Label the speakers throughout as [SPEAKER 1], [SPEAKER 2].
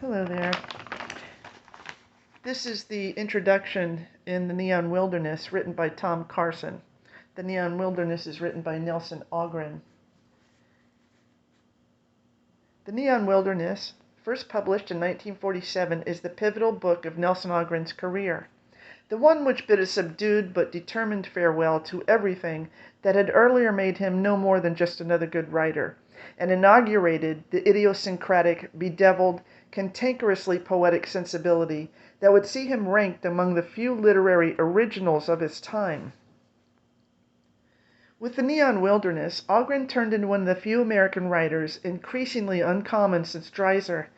[SPEAKER 1] Hello there. This is the introduction in The Neon Wilderness, written by Tom Carson. The Neon Wilderness is written by Nelson Algrens. The Neon Wilderness, first published in 1947, is the pivotal book of Nelson Algrens' career, the one which bid a subdued but determined farewell to everything that had earlier made him no more than just another good writer, and inaugurated the idiosyncratic, bedeviled, cantankerously poetic sensibility that would see him ranked among the few literary originals of his time. With The Neon Wilderness, Algren turned into one of the few American writers, increasingly uncommon since Dreiser,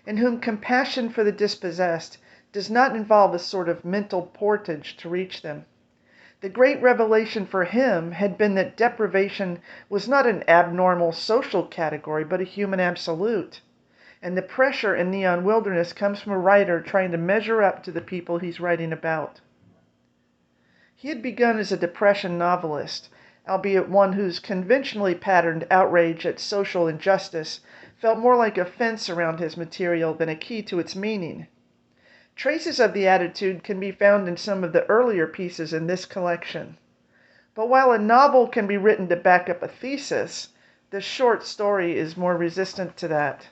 [SPEAKER 1] in whom compassion for the dispossessed does not involve a sort of mental portage to reach them. The great revelation for him had been that deprivation was not an abnormal social category, but a human absolute. And the pressure in Neon Wilderness comes from a writer trying to measure up to the people he's writing about. He had begun as a Depression novelist, albeit one whose conventionally patterned outrage at social injustice felt more like a fence around his material than a key to its meaning. Traces of the attitude can be found in some of the earlier pieces in this collection. But while a novel can be written to back up a thesis, the short story is more resistant to that.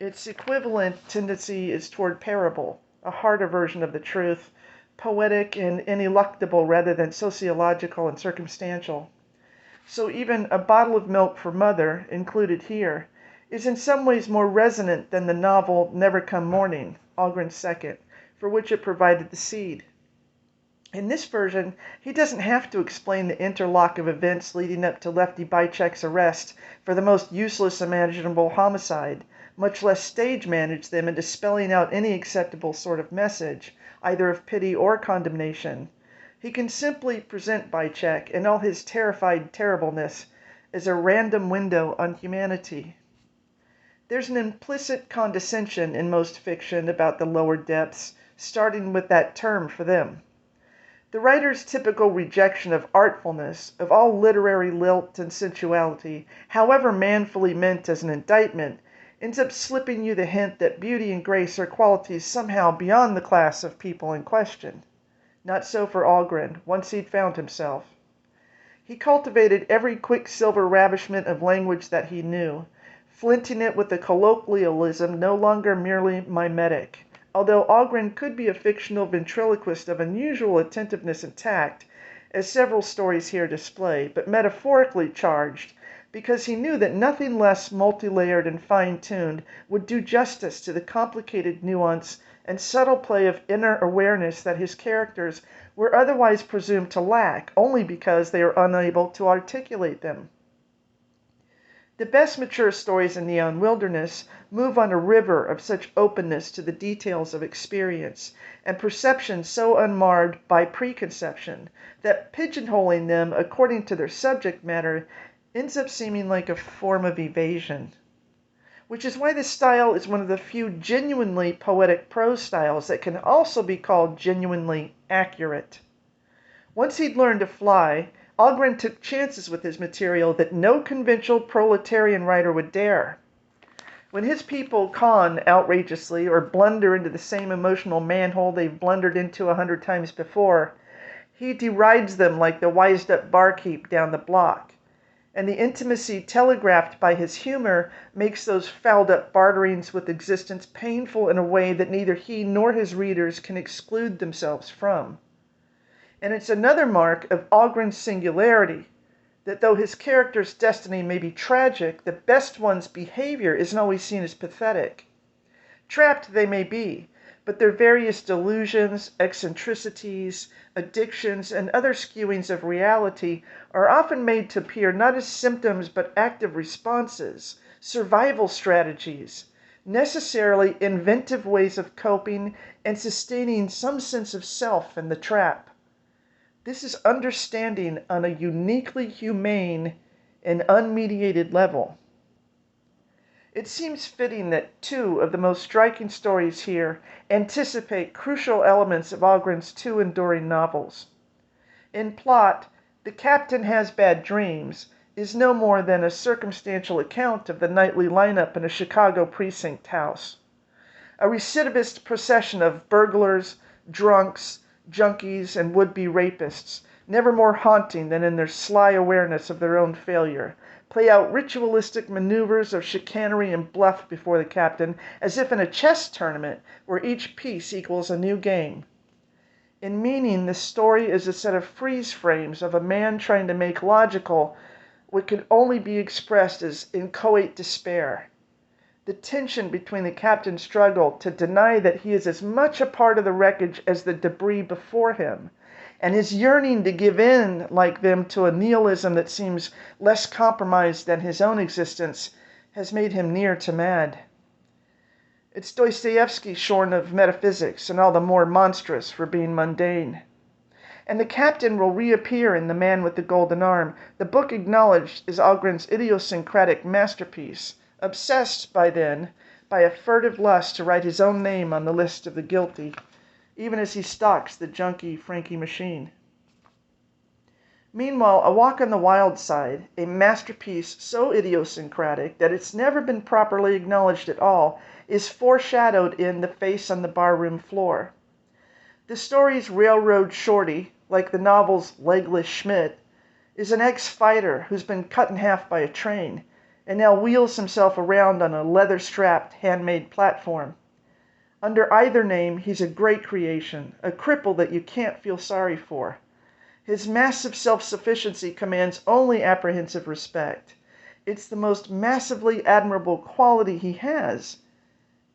[SPEAKER 1] Its equivalent tendency is toward parable, a harder version of the truth, poetic and ineluctable rather than sociological and circumstantial. So even A Bottle of Milk for Mother, included here, is in some ways more resonant than the novel Never Come Morning, Algren's second, for which it provided the seed. In this version, he doesn't have to explain the interlock of events leading up to Lefty Bychek's arrest for the most useless imaginable homicide, much less stage manage them into spelling out any acceptable sort of message, either of pity or condemnation. He can simply present Bychek in all his terrified terribleness as a random window on humanity. There's an implicit condescension in most fiction about the lower depths, starting with that term for them. The writer's typical rejection of artfulness, of all literary lilt and sensuality, however manfully meant as an indictment, ends up slipping you the hint that beauty and grace are qualities somehow beyond the class of people in question. Not so for Algren, once he'd found himself. He cultivated every quicksilver ravishment of language that he knew, flinting it with a colloquialism no longer merely mimetic. Although Algren could be a fictional ventriloquist of unusual attentiveness and tact, as several stories here display, but metaphorically charged, because he knew that nothing less multi-layered and fine-tuned would do justice to the complicated nuance and subtle play of inner awareness that his characters were otherwise presumed to lack, only because they are unable to articulate them. The best mature stories in Neon Wilderness move on a river of such openness to the details of experience and perception so unmarred by preconception that pigeonholing them according to their subject matter ends up seeming like a form of evasion. Which is why this style is one of the few genuinely poetic prose styles that can also be called genuinely accurate. Once he'd learned to fly, Algren took chances with his material that no conventional proletarian writer would dare. When his people con outrageously or blunder into the same emotional manhole they've blundered into 100 times before, he derides them like the wised-up barkeep down the block. And the intimacy telegraphed by his humor makes those fouled-up barterings with existence painful in a way that neither he nor his readers can exclude themselves from. And it's another mark of Algren's singularity that though his character's destiny may be tragic, the best one's behavior isn't always seen as pathetic. Trapped they may be, but their various delusions, eccentricities, addictions, and other skewings of reality are often made to appear not as symptoms but active responses, survival strategies, necessarily inventive ways of coping and sustaining some sense of self in the trap. This is understanding on a uniquely humane and unmediated level. It seems fitting that two of the most striking stories here anticipate crucial elements of Algren's two enduring novels. In plot, The Captain Has Bad Dreams is no more than a circumstantial account of the nightly lineup in a Chicago precinct house. a recidivist procession of burglars, drunks, junkies, and would-be rapists, never more haunting than in their sly awareness of their own failure, play out ritualistic maneuvers of chicanery and bluff before the captain, as if in a chess tournament where each piece equals a new game. In meaning, the story is a set of freeze frames of a man trying to make logical what could only be expressed as inchoate despair. The tension between the captain's struggle to deny that he is as much a part of the wreckage as the debris before him, and his yearning to give in like them to a nihilism that seems less compromised than his own existence, has made him near to mad. It's Dostoevsky shorn of metaphysics, and all the more monstrous for being mundane. And the captain will reappear in The Man with the Golden Arm, the book acknowledged as Algrens' idiosyncratic masterpiece, obsessed by then by a furtive lust to write his own name on the list of the guilty, even as he stalks the junkie Frankie machine. Meanwhile, A Walk on the Wild Side, a masterpiece so idiosyncratic that it's never been properly acknowledged at all, is foreshadowed in The Face on the Barroom Floor. The story's railroad shorty, like the novel's legless Schmidt, is an ex-fighter who's been cut in half by a train and now wheels himself around on a leather-strapped, handmade platform. Under either name, he's a great creation, a cripple that you can't feel sorry for. His massive self-sufficiency commands only apprehensive respect. It's the most massively admirable quality he has,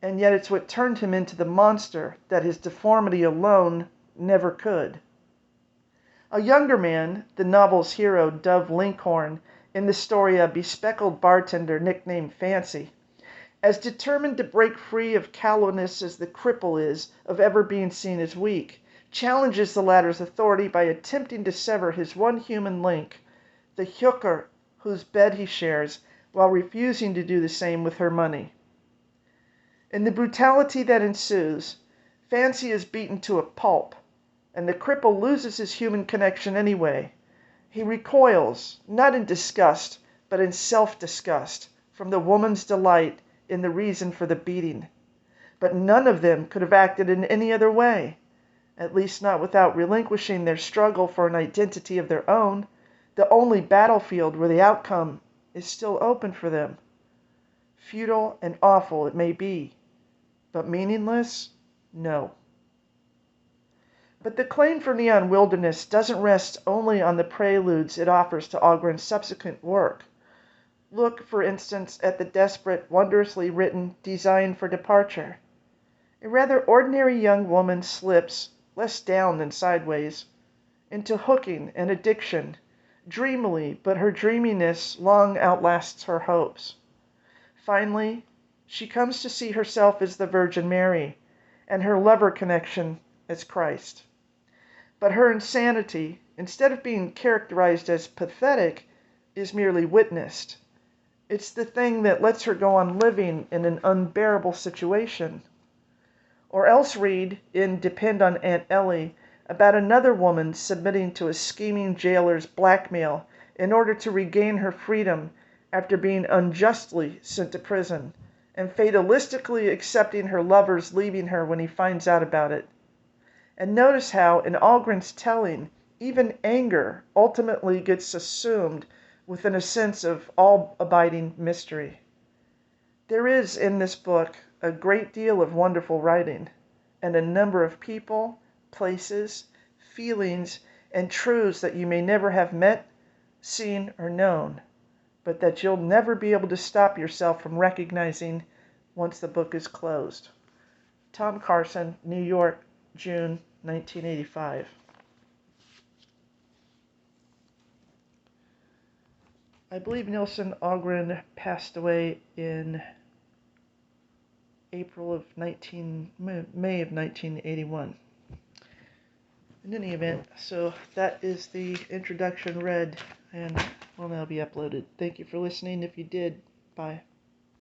[SPEAKER 1] and yet it's what turned him into the monster that his deformity alone never could. A younger man, the novel's hero, Dove Linkhorn, in the story a bespectacled bartender nicknamed Fancy, as determined to break free of callousness as the cripple is of ever being seen as weak, challenges the latter's authority by attempting to sever his one human link, the hooker whose bed he shares, while refusing to do the same with her money. In the brutality that ensues, Fancy is beaten to a pulp, and the cripple loses his human connection anyway. He recoils, not in disgust, but in self-disgust, from the woman's delight in the reason for the beating. But none of them could have acted in any other way, at least not without relinquishing their struggle for an identity of their own, the only battlefield where the outcome is still open for them. Futile and awful it may be, but meaningless? No. But the claim for Neon Wilderness doesn't rest only on the preludes it offers to Algrens' subsequent work. Look, for instance, at the desperate, wondrously written Design for Departure. A rather ordinary young woman slips, less down than sideways, into hooking and addiction, dreamily, but her dreaminess long outlasts her hopes. Finally, she comes to see herself as the Virgin Mary, and her lover connection as Christ. But her insanity, instead of being characterized as pathetic, is merely witnessed. It's the thing that lets her go on living in an unbearable situation. Or else read, in Depend on Aunt Ellie, about another woman submitting to a scheming jailer's blackmail in order to regain her freedom after being unjustly sent to prison, and fatalistically accepting her lover's leaving her when he finds out about it. And notice how, in Algrens' telling, even anger ultimately gets assumed within a sense of all-abiding mystery. There is, in this book, a great deal of wonderful writing, and a number of people, places, feelings, and truths that you may never have met, seen, or known, but that you'll never be able to stop yourself from recognizing once the book is closed. Tom Carson, New York, June 1985. I believe Nelson Algren passed away in May of 1981. In any event, so that is the introduction read, and will now be uploaded. Thank you for listening. If you did, bye.